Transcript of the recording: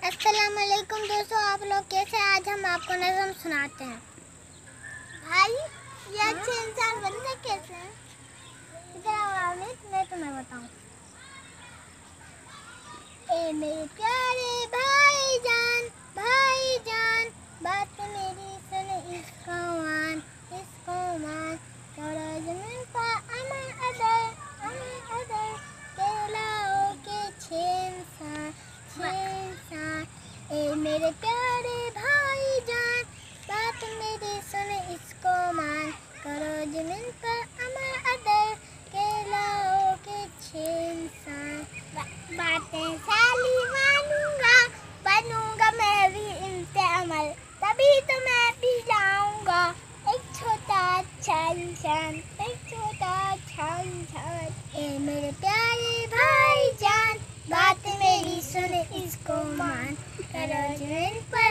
अस्सलामुअलैकुम दोस्तों, आप लोग कैसे? आज हम आपको नज़म सुनाते हैं। भाई ये अच्छे इंसान बनते कैसे हैं? इधर आओ, मैं तुम्हें बताऊं। ए मेरे प्यारे भाईजान, बात मेरी सुन, इसको मान थोड़ा ज़मीन पर अमन अदर केलाओं के छेन सा। ए मेरे प्यारे भाईजान, बात मेरी सुन, इसको मान, करो ज़मीन पर अमन अदर केलाओं के छेन सा। बातें साली मानूंगा, बनूंगा मैं भी इनसे अमल, तभी तो मैं भी जाऊंगा एक छोटा अच्छा इंसान। ए मेरे प्यारे भाईजान, बात मेरी सुन, इसको मान, करो ज़मीन पर